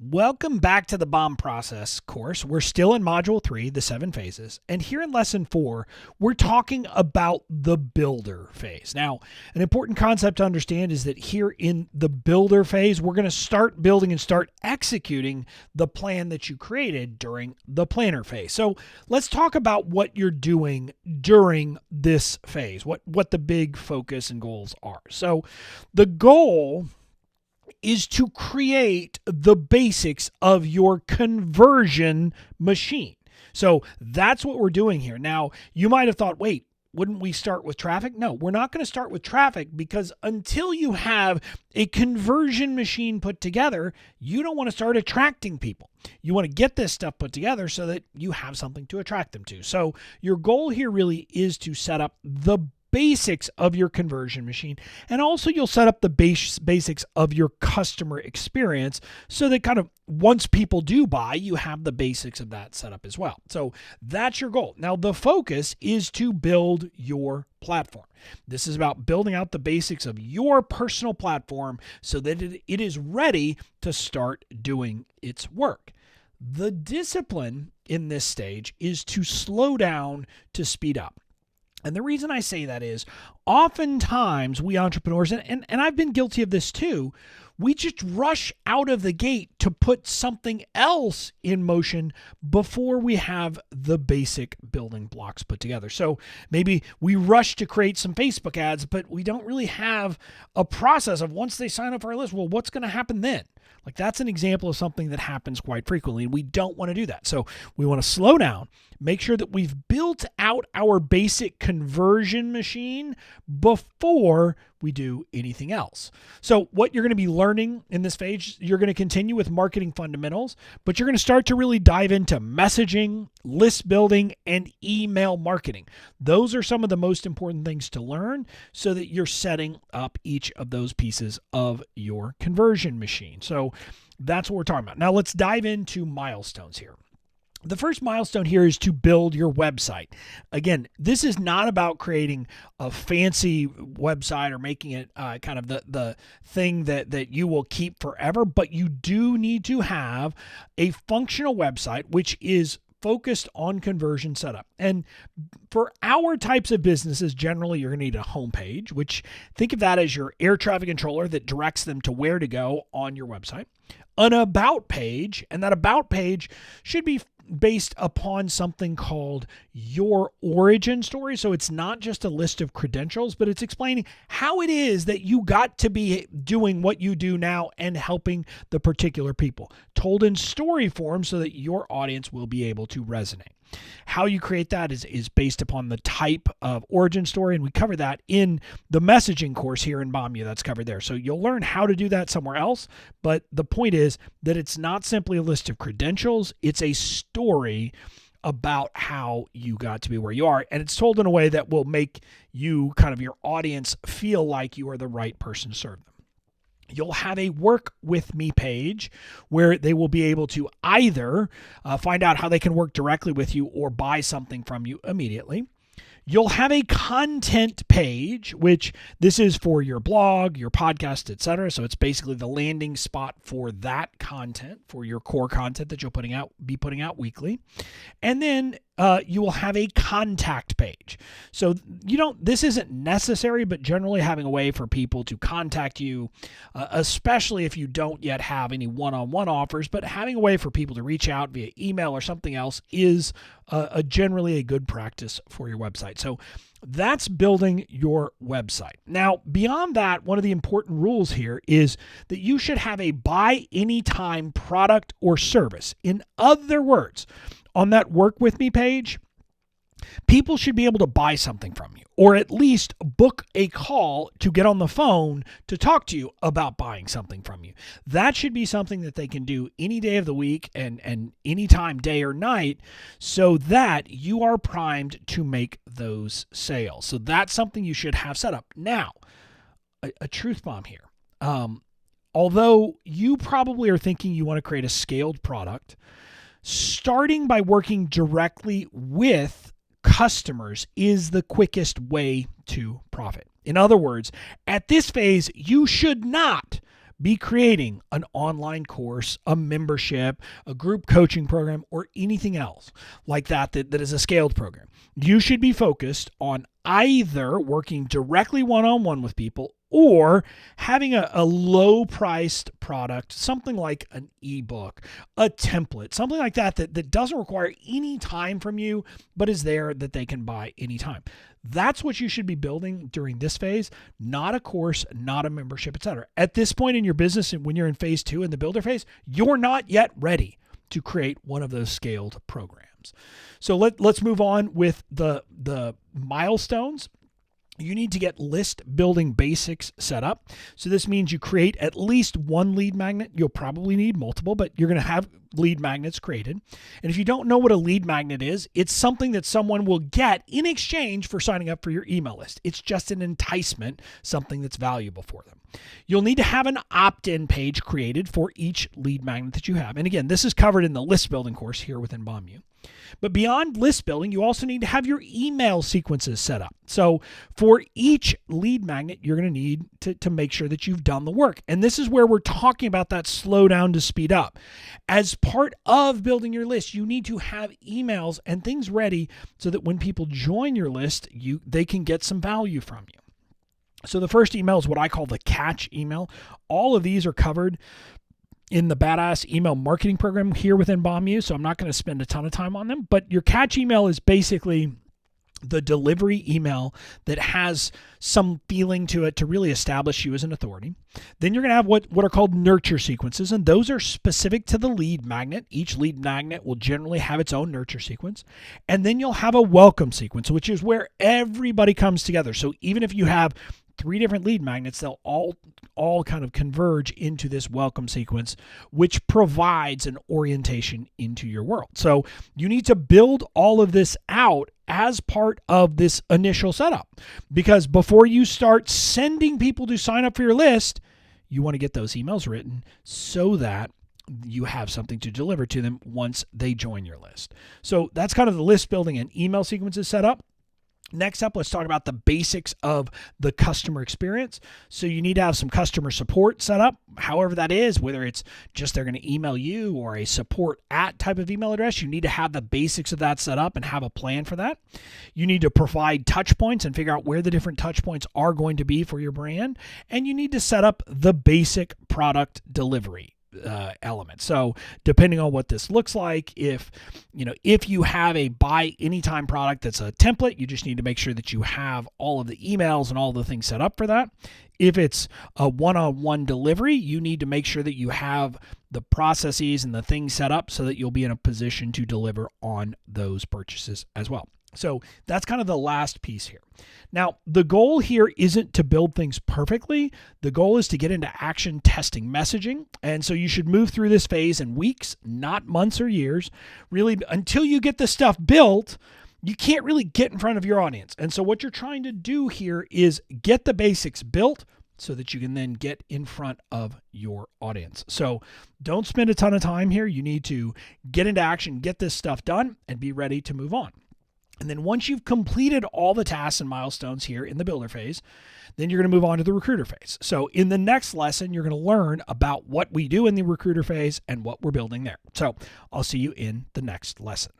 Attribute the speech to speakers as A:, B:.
A: Welcome back to the BOM Process course. We're still in Module 3, the 7 phases. And here in Lesson 4, we're talking about the builder phase. Now, an important concept to understand is that here in the builder phase, we're going to start building and start executing the plan that you created during the planner phase. So let's talk about what you're doing during this phase, what the big focus and goals are. So the goal is to create the basics of your conversion machine. So that's what we're doing here. Now, you might have thought, wait, wouldn't we start with traffic? No, we're not going to start with traffic because until you have a conversion machine put together, you don't want to start attracting people. You want to get this stuff put together so that you have something to attract them to. So your goal here really is to set up the basics of your conversion machine, and also you'll set up the basics of your customer experience so that kind of once people do buy, you have the basics of that set up as well. So that's your goal. Now the focus is to build your platform. This is about building out the basics of your personal platform so that it is ready to start doing its work. The discipline in this stage is to slow down to speed up. And the reason I say that is oftentimes we entrepreneurs, and I've been guilty of this too, we just rush out of the gate to put something else in motion before we have the basic building blocks put together. So maybe we rush to create some Facebook ads, but we don't really have a process of once they sign up for our list, well, what's going to happen then? Like that's an example of something that happens quite frequently, and we don't want to do that. So we want to slow down, make sure that we've built out our basic conversion machine before we do anything else. So what you're going to be learning in this phase, you're going to continue with marketing fundamentals, but you're going to start to really dive into messaging, list building, and email marketing. Those are some of the most important things to learn so that you're setting up each of those pieces of your conversion machine. So that's what we're talking about. Now let's dive into milestones here. The first milestone here is to build your website. Again, this is not about creating a fancy website or making it kind of the thing that you will keep forever, but you do need to have a functional website which is focused on conversion setup. And for our types of businesses, generally you're going to need a homepage, which think of that as your air traffic controller that directs them to where to go on your website. An about page, and that about page should be based upon something called your origin story. So it's not just a list of credentials, but it's explaining how it is that you got to be doing what you do now and helping the particular people, told in story form so that your audience will be able to resonate. How you create that is based upon the type of origin story, and we cover that in the messaging course here in BOMU that's covered there. So you'll learn how to do that somewhere else, but the point is that it's not simply a list of credentials, it's a story about how you got to be where you are, and it's told in a way that will make you, kind of your audience, feel like you are the right person to serve them. You'll have a work with me page where they will be able to either find out how they can work directly with you or buy something from you immediately. You'll have a content page, which this is for your blog, your podcast, etc. So it's basically the landing spot for that content, for your core content that you'll be putting out weekly. And then you will have a contact page. So this isn't necessary, but generally having a way for people to contact you, especially if you don't yet have any one-on-one offers, but having a way for people to reach out via email or something else is generally a good practice for your website. So that's building your website. Now, beyond that, one of the important rules here is that you should have a buy anytime product or service. In other words, on that work with me page, people should be able to buy something from you, or at least book a call to get on the phone to talk to you about buying something from you. That should be something that they can do any day of the week and any time, day or night, so that you are primed to make those sales. So that's something you should have set up. Now, a truth bomb here. Although you probably are thinking you want to create a scaled product, starting by working directly with customers is the quickest way to profit. In other words, at this phase, you should not be creating an online course, a membership, a group coaching program, or anything else like that is a scaled program. You should be focused on either working directly one-on-one with people or having a low-priced product, something like an ebook, a template, something like that doesn't require any time from you, but is there that they can buy anytime. That's what you should be building during this phase, not a course, not a membership, etc. At this point in your business, and when you're in phase 2 in the builder phase, you're not yet ready to create one of those scaled programs. So let's move on with the milestones. You need to get list building basics set up. So this means you create at least one lead magnet. You'll probably need multiple, but you're going to have lead magnets created. And if you don't know what a lead magnet is, it's something that someone will get in exchange for signing up for your email list. It's just an enticement, something that's valuable for them. You'll need to have an opt-in page created for each lead magnet that you have. And again, this is covered in the list building course here within BOMU. But beyond list building, you also need to have your email sequences set up. So for each lead magnet, you're going to need to make sure that you've done the work. And this is where we're talking about that slow down to speed up. As part of building your list, you need to have emails and things ready so that when people join your list, they can get some value from you. So the first email is what I call the catch email. All of these are covered in the Badass Email Marketing Program here within BOMU, so I'm not going to spend a ton of time on them. But your catch email is basically the delivery email that has some feeling to it to really establish you as an authority. Then you're going to have what are called nurture sequences, and those are specific to the lead magnet. Each lead magnet will generally have its own nurture sequence. And then you'll have a welcome sequence, which is where everybody comes together. So even if you have 3 different lead magnets, they'll all kind of converge into this welcome sequence, which provides an orientation into your world. So you need to build all of this out as part of this initial setup, because before you start sending people to sign up for your list, you want to get those emails written so that you have something to deliver to them once they join your list. So that's kind of the list building and email sequences set up. Next up, let's talk about the basics of the customer experience. So you need to have some customer support set up, however that is, whether it's just they're going to email you or a support at type of email address. You need to have the basics of that set up and have a plan for that. You need to provide touch points and figure out where the different touch points are going to be for your brand. And you need to set up the basic product delivery element. So depending on what this looks like, if you have a buy anytime product that's a template, you just need to make sure that you have all of the emails and all the things set up for that. If it's a one-on-one delivery, you need to make sure that you have the processes and the things set up so that you'll be in a position to deliver on those purchases as well. So that's kind of the last piece here. Now, the goal here isn't to build things perfectly. The goal is to get into action testing messaging. And so you should move through this phase in weeks, not months or years. Really, until you get the stuff built, you can't really get in front of your audience. And so what you're trying to do here is get the basics built so that you can then get in front of your audience. So don't spend a ton of time here. You need to get into action, get this stuff done, and be ready to move on. And then once you've completed all the tasks and milestones here in the builder phase, then you're going to move on to the recruiter phase. So in the next lesson, you're going to learn about what we do in the recruiter phase and what we're building there. So I'll see you in the next lesson.